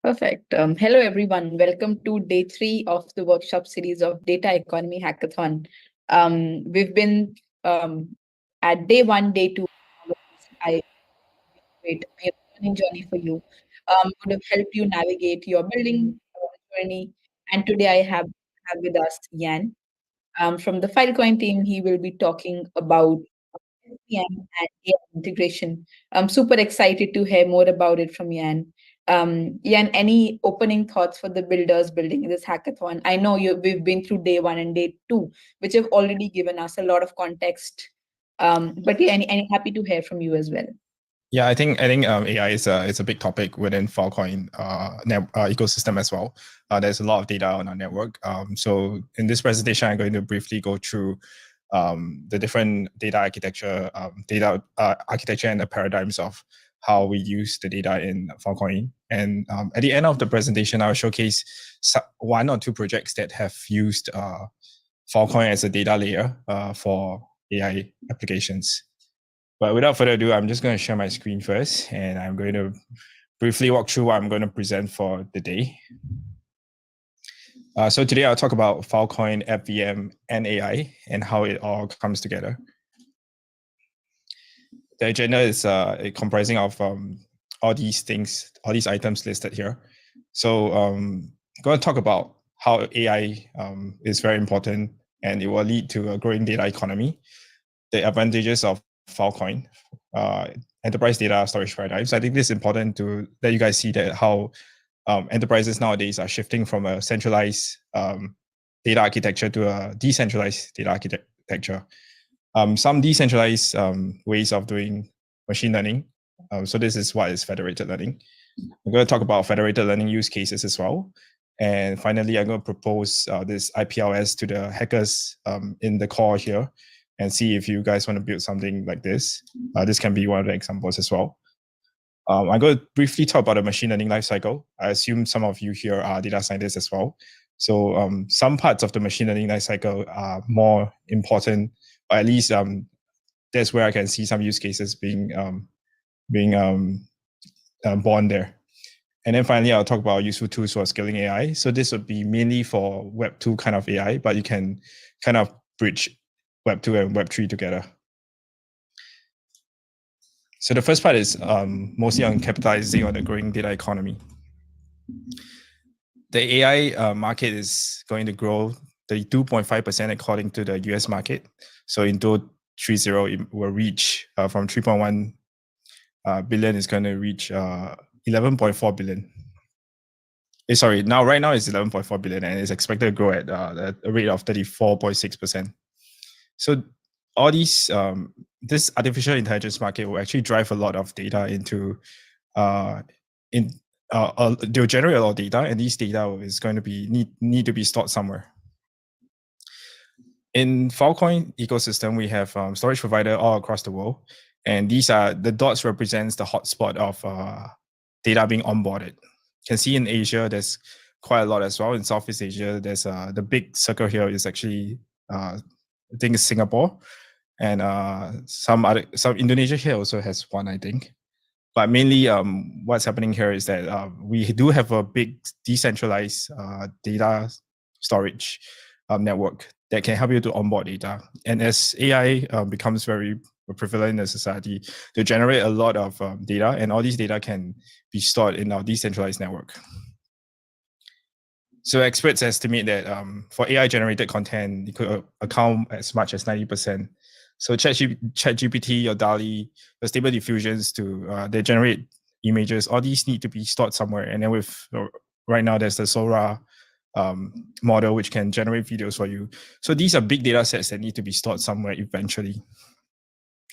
Perfect. Hello, everyone. Welcome to day 3 of the workshop series of Data Economy Hackathon. We've been at day 1, day 2. I wait, a learning journey for you. Would have helped you navigate your building journey. And today I have with us Yan. From the Filecoin team, he will be talking about FVM and AI integration. I'm super excited to hear more about it from Yan. Yan, any opening thoughts for the builders building this hackathon? I know we've been through day 1 and day 2, which have already given us a lot of context. But yeah, any happy to hear from you as well. Yeah, I think AI is a big topic within Filecoin ecosystem as well. There's a lot of data on our network. So in this presentation, I'm going to briefly go through the different data architecture, architecture and the paradigms of how we use the data in Filecoin. And at the end of the presentation, I'll showcase one or two projects that have used Filecoin as a data layer for AI applications. But without further ado, I'm just going to share my screen first, and I'm going to briefly walk through what I'm going to present for the day. So today I'll talk about Filecoin, FVM, and AI, and how it all comes together. The agenda is comprising of all these things, all these items listed here. So I'm going to talk about how AI is very important, and it will lead to a growing data economy, the advantages of Filecoin, enterprise data storage paradigms. I think this is important to let you guys see that how enterprises nowadays are shifting from a centralized data architecture to a decentralized data architecture. Some decentralized ways of doing machine learning. So this is what is federated learning. I'm going to talk about federated learning use cases as well. And finally, I'm going to propose this IPLS to the hackers in the core here, and see if you guys want to build something like this. This can be one of the examples as well. I'm going to briefly talk about the machine learning lifecycle. I assume some of you here are data scientists as well. So some parts of the machine learning lifecycle are more important, or at least that's where I can see some use cases being born there. And then finally, I'll talk about useful tools for scaling AI. So this would be mainly for Web 2 kind of AI, but you can kind of bridge Web 2 and Web 3 together. So the first part is mostly on capitalizing on the growing data economy. The AI market is going to grow 32.5% according to the US market. So in 2030, it will reach from 3.1 billion is going to reach 11.4 billion. Sorry, right now it's 11.4 billion, and it's expected to grow at a rate of 34.6%. So all these, this artificial intelligence market will actually drive a lot of data into, they'll generate a lot of data, and these data is going to be need to be stored somewhere. In Filecoin ecosystem, we have storage provider all across the world, and these are the dots represents the hotspot of data being onboarded. You can see in Asia, there's quite a lot as well. In Southeast Asia, there's the big circle here is actually I think it's Singapore, and some Indonesia here also has one, I think. But mainly, what's happening here is that we do have a big decentralized data storage network that can help you to onboard data. And as AI becomes very prevalent in the society, to generate a lot of data, and all these data can be stored in our decentralized network. So experts estimate that for AI-generated content, it could account as much as 90%. So ChatGPT or DALL-E, the Stable Diffusions they generate images. All these need to be stored somewhere. And then right now, there's the Sora model, which can generate videos for you. So these are big data sets that need to be stored somewhere eventually.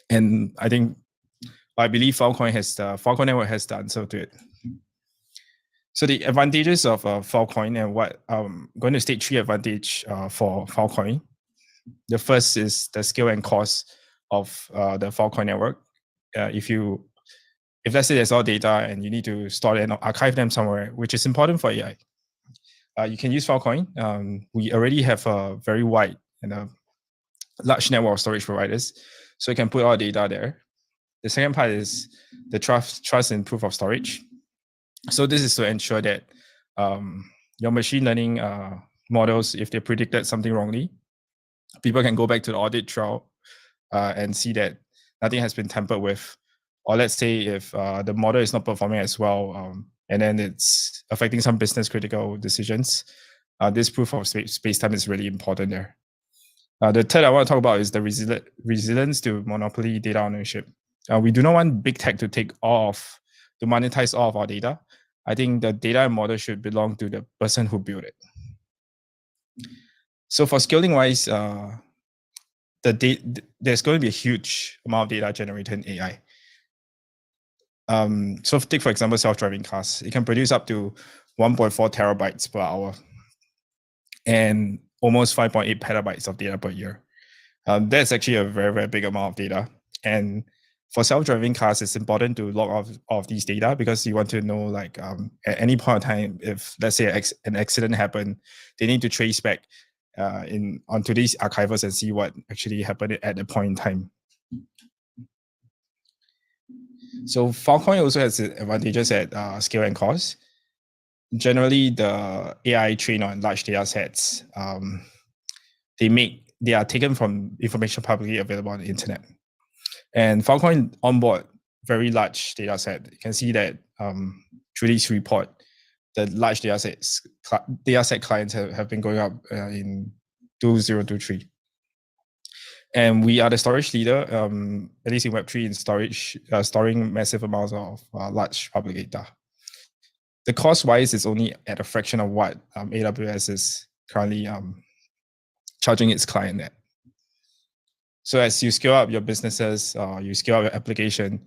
And I believe Filecoin network has the answer to it. So the advantages of Filecoin, and what I'm going to state 3 advantages for Filecoin. The first is the scale and cost of the Filecoin network. If let's say there's all data and you need to store and archive them somewhere, which is important for AI, you can use Filecoin. We already have a very wide and a large network of storage providers, so you can put all data there. The second part is the trust in proof of storage. So this is to ensure that your machine learning models, if they predicted something wrongly, people can go back to the audit trail and see that nothing has been tampered with. Or let's say if the model is not performing as well, and then it's affecting some business critical decisions, this proof of space-time is really important there. The third I want to talk about is the resilience to monopoly data ownership. We do not want big tech to to monetize all of our data. I think the data and model should belong to the person who built it. So for scaling wise, there's going to be a huge amount of data generated in AI. So take, for example, self-driving cars. It can produce up to 1.4 terabytes per hour and almost 5.8 petabytes of data per year. That's actually a very, very big amount of data. And for self-driving cars, it's important to log off of these data because you want to know, like, at any point in time, if let's say an accident happened, they need to trace back onto these archivers and see what actually happened at the point in time. So Filecoin also has advantages at scale and cost. Generally, the AI trained on large data sets, they are taken from information publicly available on the internet. And Filecoin onboard very large data set. You can see that through this report, the large data set clients have been going up in 2023. And we are the storage leader, at least in Web3, in storage, storing massive amounts of large public data. The cost-wise is only at a fraction of what AWS is currently charging its client at. So as you scale up your businesses, you scale up your application,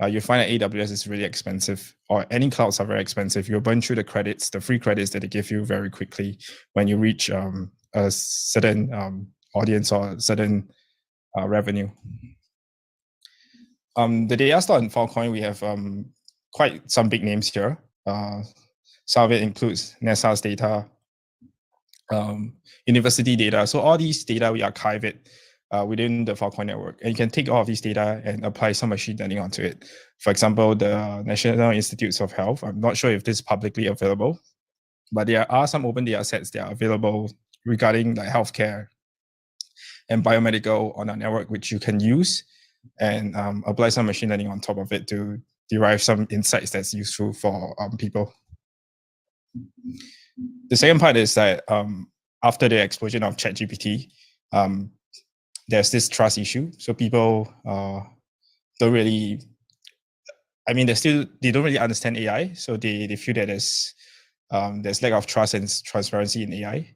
you find that AWS is really expensive, or any clouds are very expensive. You'll burn through the free credits that they give you very quickly when you reach a certain audience or a certain revenue. The data store in Filecoin, we have quite some big names here. Some of it includes NASA's data, university data. So all these data, we archive it within the Filecoin network. And you can take all of these data and apply some machine learning onto it. For example, the National Institutes of Health. I'm not sure if this is publicly available, but there are some open data sets that are available regarding like healthcare and biomedical on our network, which you can use and apply some machine learning on top of it to derive some insights that's useful for people. The second part is that after the explosion of ChatGPT, there's this trust issue. So people don't really, I mean, they don't really understand AI. So they feel that there's lack of trust and transparency in AI.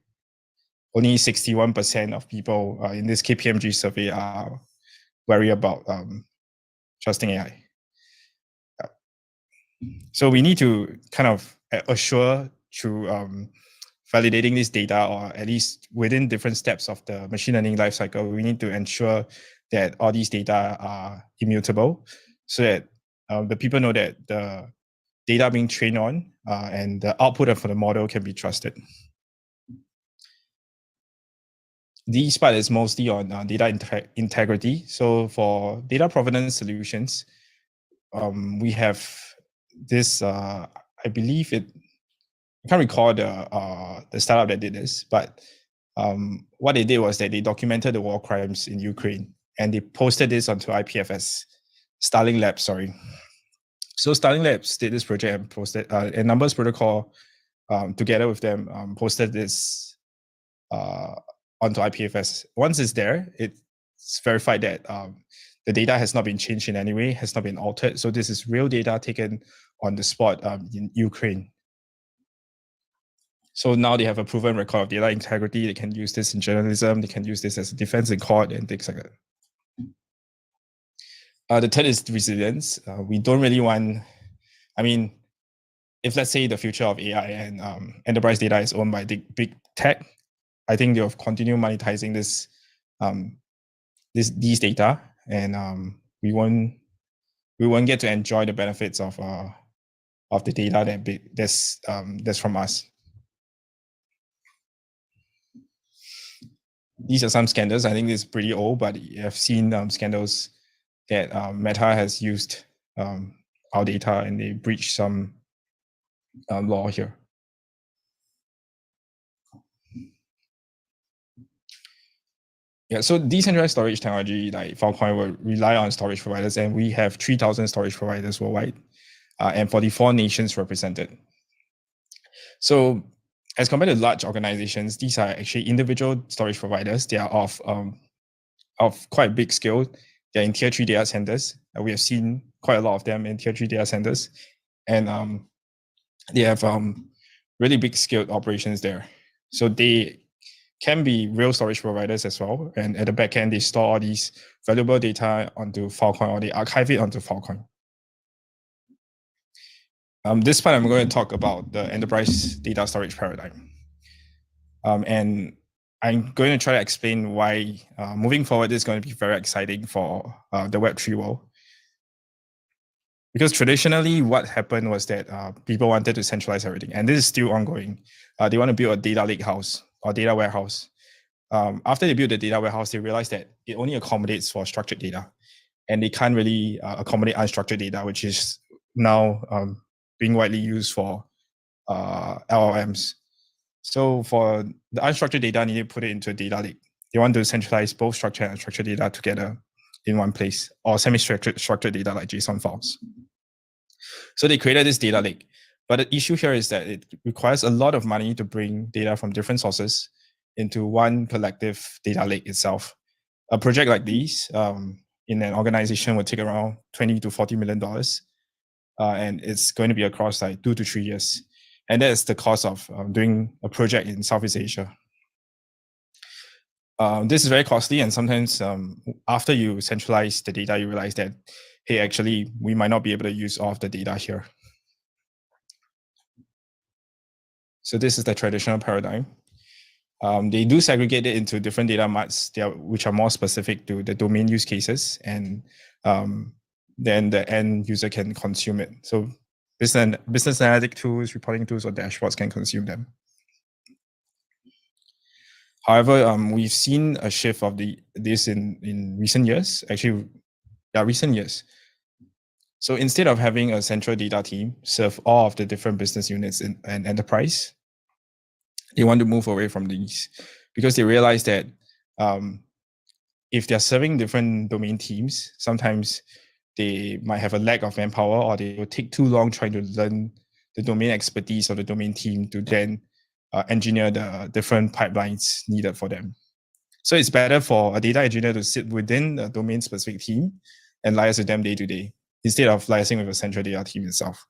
Only 61% of people in this KPMG survey are worried about trusting AI. So we need to kind of assure through validating this data, or at least within different steps of the machine learning lifecycle, we need to ensure that all these data are immutable, so that the people know that the data being trained on and the output for the model can be trusted. This part is mostly on data integrity. So for data provenance solutions, we have this, I believe I can't recall the startup that did this, but what they did was that they documented the war crimes in Ukraine and they posted this onto IPFS, Starling Labs, sorry. So Starling Labs did this project and posted, and Numbers Protocol together with them posted this onto IPFS. Once it's there, it's verified that the data has not been changed in any way, has not been altered. So this is real data taken on the spot in Ukraine. So now they have a proven record of data integrity. They can use this in journalism. They can use this as a defense in court and things like that. The third is resilience. We don't really want, I mean, if let's say the future of AI and enterprise data is owned by big tech, I think they'll continue monetizing these data, and we won't get to enjoy the benefits of the data that's from us. These are some scandals. I think this is pretty old, but I've seen scandals that Meta has used our data and they breached some law here. Yeah, so decentralized storage technology like Filecoin will rely on storage providers, and we have 3,000 storage providers worldwide, and 44 nations represented. So as compared to large organizations, these are actually individual storage providers. They are of quite big scale. They're in tier 3 data centers. We have seen quite a lot of them in tier 3 data centers. And they have really big scaled operations there. So they can be real storage providers as well. And at the back end, they store all these valuable data onto Filecoin, or they archive it onto Filecoin. This part, I'm going to talk about the enterprise data storage paradigm. And I'm going to try to explain why moving forward this is going to be very exciting for the Web3 world. Because traditionally, what happened was that people wanted to centralize everything, and this is still ongoing. They want to build a data lake house or data warehouse. After they build the data warehouse, they realize that it only accommodates for structured data, and they can't really accommodate unstructured data, which is now being widely used for LLMs. So for the unstructured data, you need to put it into a data lake. They want to centralize both structured and unstructured data together in one place, or semi-structured data like JSON files. So they created this data lake. But the issue here is that it requires a lot of money to bring data from different sources into one collective data lake itself. A project like this in an organization would take around $20 to $40 million. And it's going to be across like 2 to 3 years. And that's the cost of doing a project in Southeast Asia. This is very costly, and sometimes after you centralize the data, you realize that, hey, actually, we might not be able to use all of the data here. So this is the traditional paradigm. They do segregate it into different data marts, which are more specific to the domain use cases, and then the end user can consume it. So business analytic tools, reporting tools, or dashboards can consume them. However, we've seen a shift of this in recent years, actually, recent years. So instead of having a central data team serve all of the different business units in an enterprise, they want to move away from these, because they realize that if they're serving different domain teams, sometimes they might have a lack of manpower, or they will take too long trying to learn the domain expertise of the domain team to then engineer the different pipelines needed for them. So it's better for a data engineer to sit within a domain-specific team and liaise with them day to day, instead of liaising with a central data team itself.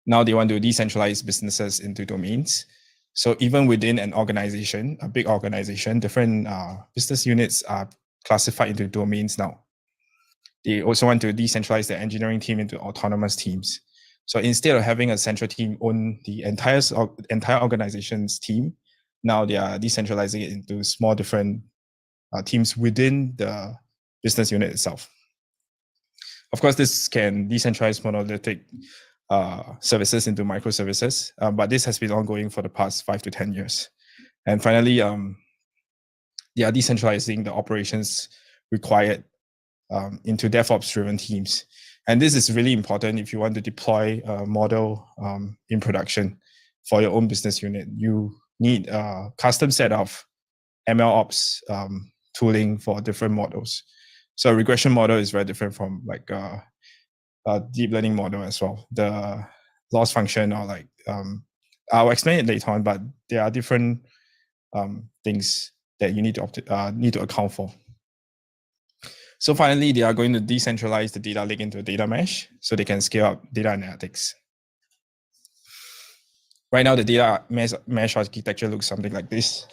Now they want to decentralize businesses into domains. So even within an organization, a big organization, different business units are classified into domains now. They also want to decentralize the engineering team into autonomous teams. So instead of having a central team own the entire organization's team, now they are decentralizing it into small different teams within the business unit itself. Of course, this can decentralize monolithic services into microservices, but this has been ongoing for the past 5 to 10 years. And finally, they are decentralizing the operations required into DevOps-driven teams. And this is really important if you want to deploy a model in production for your own business unit. You need a custom set of MLOps tooling for different models. So a regression model is very different from like a deep learning model as well. The loss function, or like, I'll explain it later on, but there are different things that you need to account for. So finally, they are going to decentralize the data lake into a data mesh so they can scale up data analytics. Right now, the data mesh architecture looks something like this.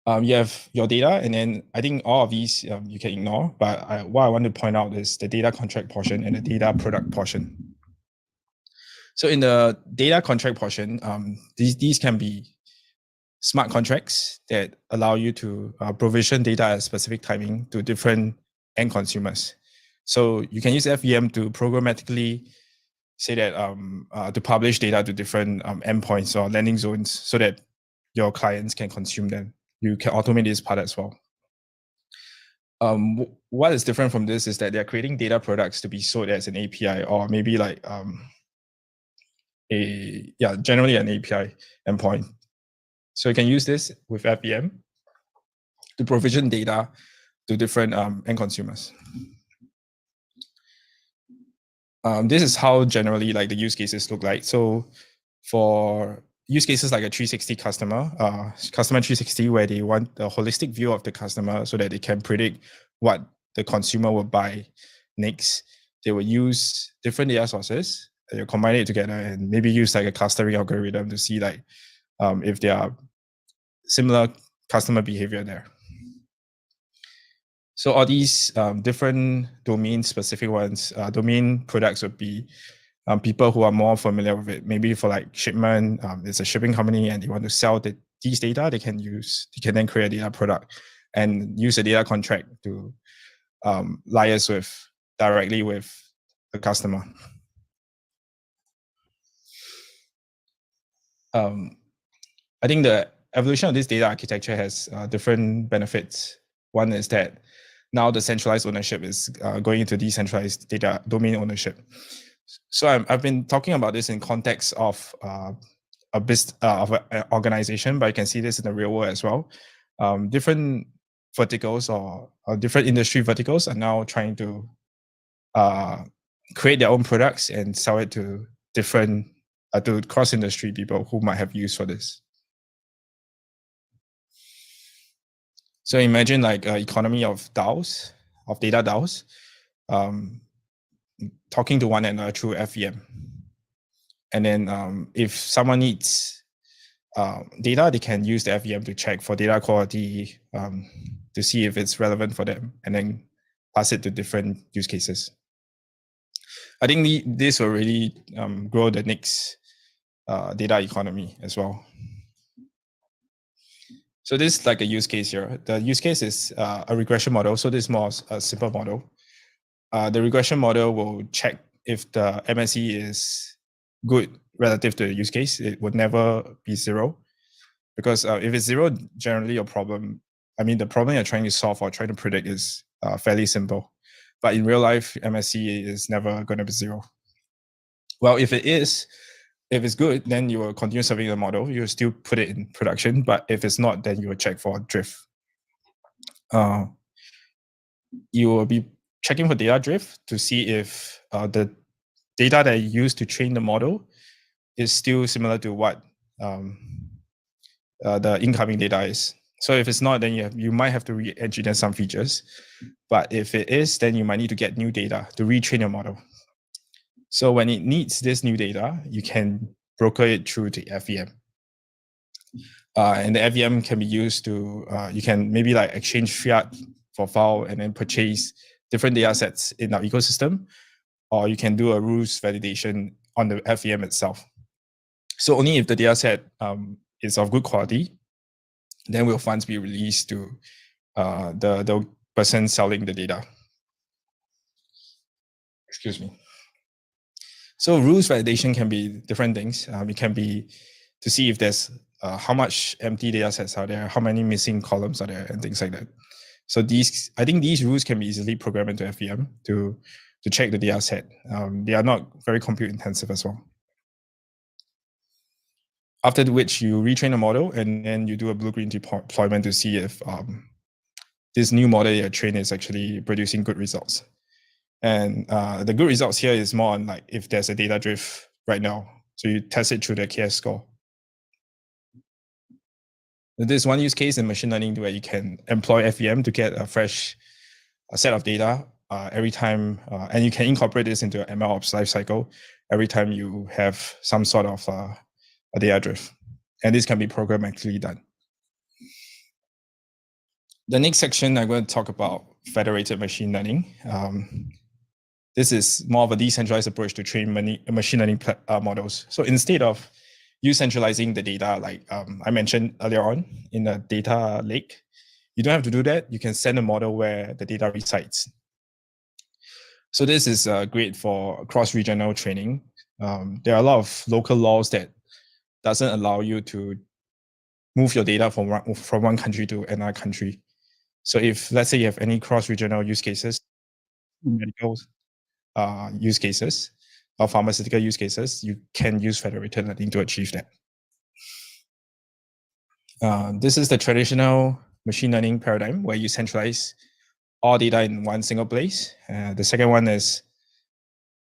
You have your data, and then I think all of these you can ignore, but what I want to point out is the data contract portion and the data product portion. So in the data contract portion, these can be smart contracts that allow you to provision data at a specific timing to different end consumers. So you can use FVM to programmatically say that to publish data to different endpoints or landing zones so that your clients can consume them. You can automate this part as well. What is different from this is that they're creating data products to be sold as an API, or maybe like generally an API endpoint. So you can use this with FVM to provision data to different end consumers. This is how generally like the use cases look like. So for use cases like a 360 customer 360, where they want a holistic view of the customer so that they can predict what the consumer will buy next, they will use different data sources, they will combine it together and maybe use like a clustering algorithm to see like if there are similar customer behavior there. So all these different domain-specific ones, domain products would be people who are more familiar with it. Maybe for like shipment, it's a shipping company and they want to sell these data, they can then create a data product and use a data contract to liaise directly with the customer. I think the evolution of this data architecture has different benefits. One is that now the centralized ownership is going into decentralized data domain ownership. So I've been talking about this in context of a business of an organization, but you can see this in the real world as well. Different verticals or different industry verticals are now trying to create their own products and sell it to different to cross-industry people who might have use for this. So imagine like an economy of DAOs, of data DAOs, talking to one another through FVM. And then if someone needs data, they can use the FVM to check for data quality, to see if it's relevant for them, and then pass it to different use cases. I think this will really grow the next data economy as well. So this is like a use case here. The use case is a regression model. So this is more a simple model. The regression model will check if the MSE is good relative to the use case. It would never be zero, because if it's zero, generally your problem, the problem you're trying to solve or trying to predict is fairly simple. But in real life, MSE is never going to be zero. Well, if it's good, then you will continue serving the model. You will still put it in production. But if it's not, then you will check for drift. You will be checking for data drift to see if the data that you use to train the model is still similar to what the incoming data is. So if it's not, then you might have to re-engineer some features. But if it is, then you might need to get new data to retrain your model. So when it needs this new data, you can broker it through the FVM. And the FVM can be used to, you can maybe like exchange fiat for file and then purchase different data sets in our ecosystem, or you can do a rules validation on the FVM itself. So only if the data set is of good quality, then will funds be released to the person selling the data. Excuse me. So rules validation can be different things. It can be to see if there's how much empty data sets are there, how many missing columns are there, and things like that. So I think these rules can be easily programmed into FVM to check the data set. They are not very compute intensive as well. After which you retrain a model and then you do a blue-green deployment to see if this new model you trained is actually producing good results. And the good results here is more on like if there's a data drift right now. So you test it through the KS score. There's one use case in machine learning where you can employ FVM to get a fresh set of data every time, and you can incorporate this into an MLOps lifecycle every time you have some sort of a data drift. And this can be programmatically done. The next section, I'm going to talk about federated machine learning. This is more of a decentralized approach to train machine learning models. So instead of you centralizing the data, like I mentioned earlier on in the data lake, you don't have to do that. You can send a model where the data resides. So this is great for cross-regional training. There are a lot of local laws that doesn't allow you to move your data from one country to another country. So if, let's say, you have any cross-regional use cases, medical use cases, or pharmaceutical use cases, you can use federated learning to achieve that. This is the traditional machine learning paradigm where you centralize all data in one single place. The second one is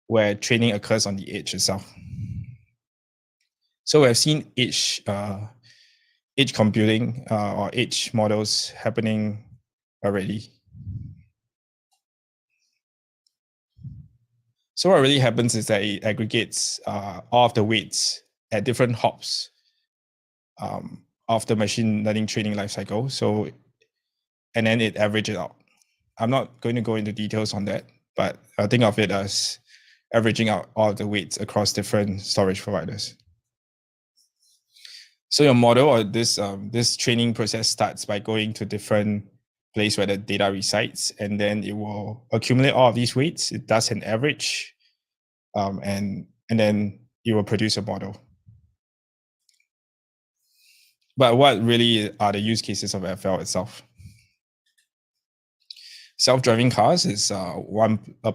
where training occurs on the edge itself. So we have seen edge computing or edge models happening already. So what really happens is that it aggregates all of the weights at different hops of the machine learning training lifecycle. So, and then it averages it out. I'm not going to go into details on that, but I think of it as averaging out all of the weights across different storage providers. So your model or this training process starts by going to different place where the data resides, and then it will accumulate all of these weights. It does an average, and then it will produce a model. But what really are the use cases of FL itself? Self-driving cars is a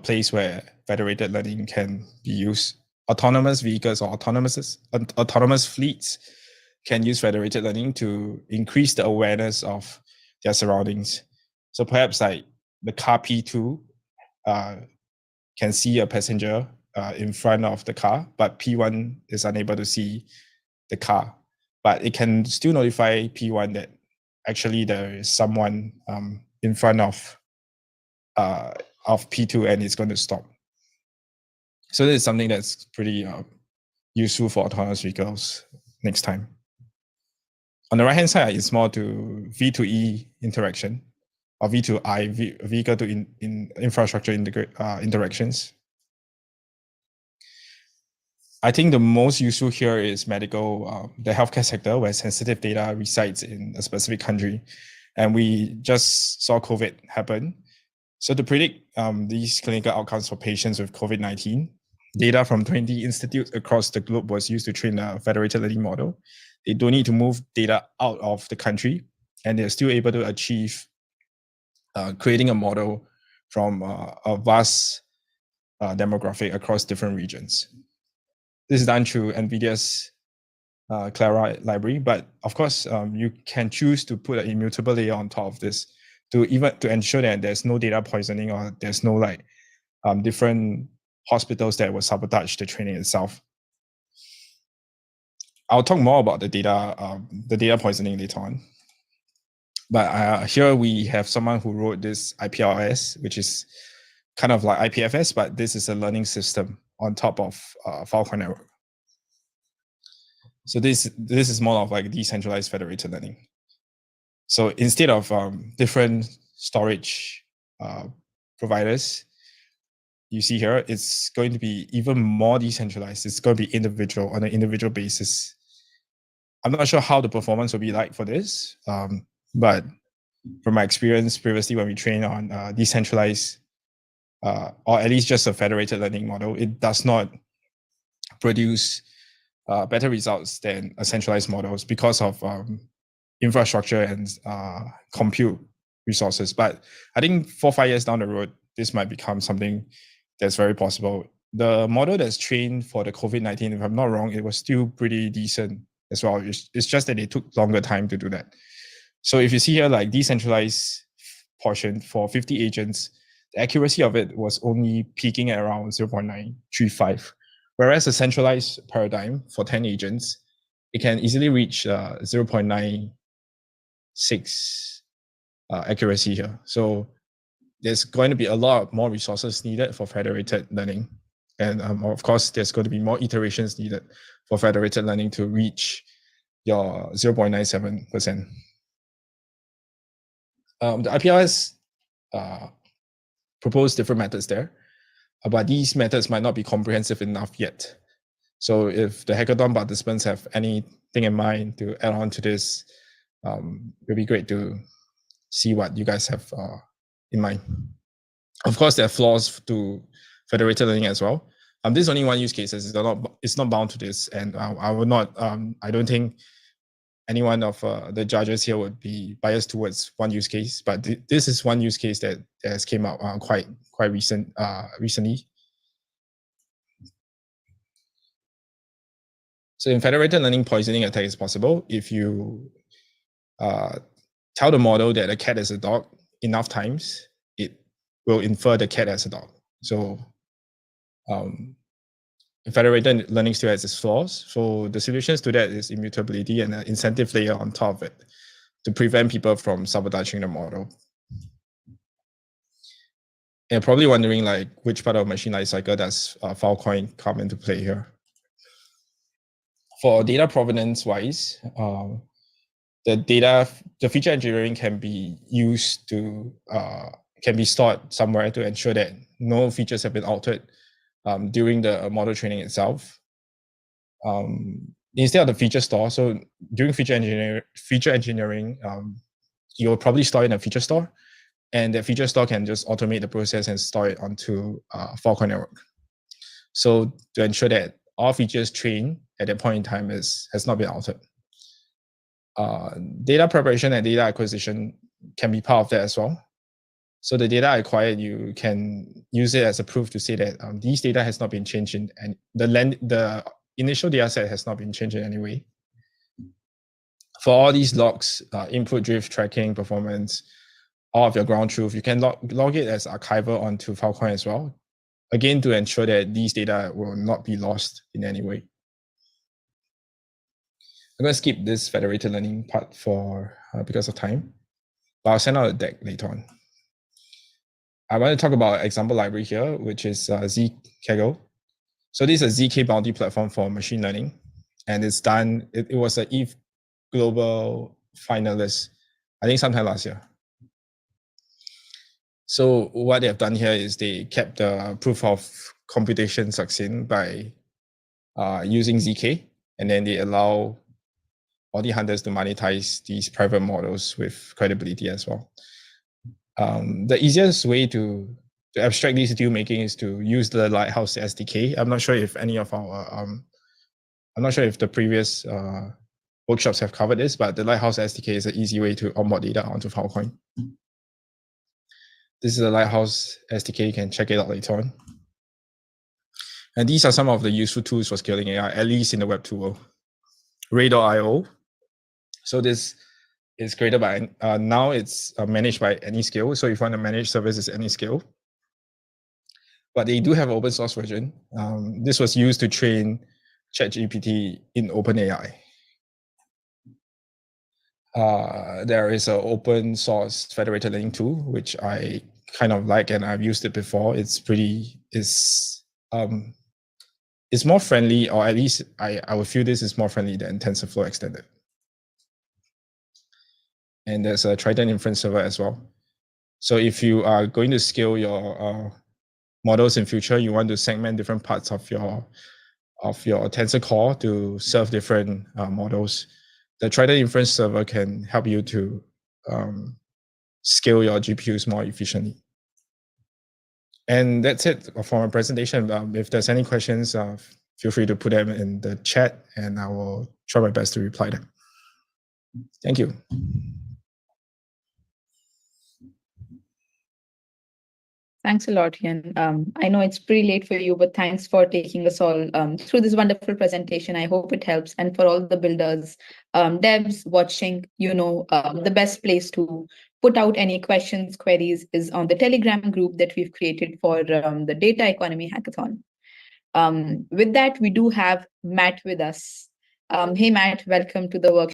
place where federated learning can be used. Autonomous vehicles or autonomous fleets can use federated learning to increase the awareness of their surroundings. So perhaps like the car P2 can see a passenger in front of the car, but P1 is unable to see the car. But it can still notify P1 that actually there is someone in front of P2 and it's going to stop. So this is something that's pretty useful for autonomous vehicles next time. On the right-hand side, it's more to V2E interaction, or V2I, vehicle to infrastructure interactions. I think the most useful here is medical, the healthcare sector, where sensitive data resides in a specific country. And we just saw COVID happen. So to predict these clinical outcomes for patients with COVID-19, data from 20 institutes across the globe was used to train a federated learning model. They don't need to move data out of the country, and they're still able to achieve creating a model from a vast demographic across different regions. This is done through NVIDIA's Clara library, but of course, you can choose to put an immutable layer on top of this to ensure that there's no data poisoning or there's no different hospitals that will sabotage the training itself. I'll talk more about the data poisoning later on. But here we have someone who wrote this IPLS, which is kind of like IPFS, but this is a learning system on top of Filecoin network. So this is more of like decentralized federated learning. So instead of different storage providers, you see here, it's going to be even more decentralized. It's going to be individual on an individual basis. I'm not sure how the performance will be like for this, but from my experience previously when we train on decentralized or at least just a federated learning model, it does not produce better results than a centralized models because of infrastructure and compute resources. But I think 4 or 5 years down the road, this might become something that's very possible. The model that's trained for the COVID-19, if I'm not wrong, it was still pretty decent as well. It's just that it took longer time to do that. So if you see here, like decentralized portion for 50 agents, the accuracy of it was only peaking at around 0.935. Whereas a centralized paradigm for 10 agents, it can easily reach 0.96 accuracy here. So there's going to be a lot more resources needed for federated learning. And of course, there's going to be more iterations needed for federated learning to reach your 0.97%. The IPLS proposed different methods there, but these methods might not be comprehensive enough yet. So if the hackathon participants have anything in mind to add on to this, it'd be great to see what you guys have in mind. Of course, there are flaws to federated learning as well. This is only one use case. It's not bound to this, and I would not. I don't think any one of the judges here would be biased towards one use case, but this is one use case that has came out quite recently. So in federated learning, poisoning attack is possible if you tell the model that a cat is a dog enough times, it will infer the cat as a dog. So federated learning still has its flaws. So the solutions to that is immutability and an incentive layer on top of it to prevent people from sabotaging the model. And probably wondering like which part of machine lifecycle does Filecoin come into play here. For data provenance wise, the feature engineering can be used to, can be stored somewhere to ensure that no features have been altered during the model training itself. Instead of the feature store, so during feature engineering, you'll probably store in a feature store, and the feature store can just automate the process and store it onto Filecoin network. So to ensure that all features trained at that point in time has not been altered. Data preparation and data acquisition can be part of that as well. So the data acquired, you can use it as a proof to say that these data has not been changed and the initial data set has not been changed in any way. For all these logs, input, drift, tracking, performance, all of your ground truth, you can log it as archival onto Filecoin as well. Again, to ensure that these data will not be lost in any way. I'm going to skip this federated learning part for because of time, but I'll send out a deck later on. I want to talk about example library here, which is zkaggle. So this is a ZK bounty platform for machine learning, and it's done. It was an ETH Global finalist, I think sometime last year. So what they have done here is they kept the proof of computation succinct by using ZK, and then they allow all the hunters to monetize these private models with credibility as well. The easiest way to abstract these deal making is to use the Lighthouse SDK. I'm not sure if any of our, I'm not sure if the previous workshops have covered this, but the Lighthouse SDK is an easy way to onboard data onto Filecoin. This is the Lighthouse SDK. You can check it out later on. And these are some of the useful tools for scaling AI, at least in the Web2 world. Ray.io. So this is created by, now it's managed by AnyScale. So if you want to manage services AnyScale, but they do have an open source version. This was used to train ChatGPT in OpenAI. There is an open source federated learning tool, which I kind of like, and I've used it before. It's pretty, it's more friendly, or at least I would feel this is more friendly than TensorFlow Extended. And there's a Triton inference server as well. So if you are going to scale your models in future, you want to segment different parts of your tensor core to serve different models. The Triton inference server can help you to scale your GPUs more efficiently. And that's it for my presentation. If there's any questions, feel free to put them in the chat and I will try my best to reply them. Thank you. Thanks a lot, Ian. I know it's pretty late for you, but thanks for taking us all through this wonderful presentation. I hope it helps. And for all the builders, devs watching, the best place to put out any questions, queries is on the Telegram group that we've created for the Data Economy Hackathon. With that, we do have Matt with us. Hey, Matt, welcome to the workshop.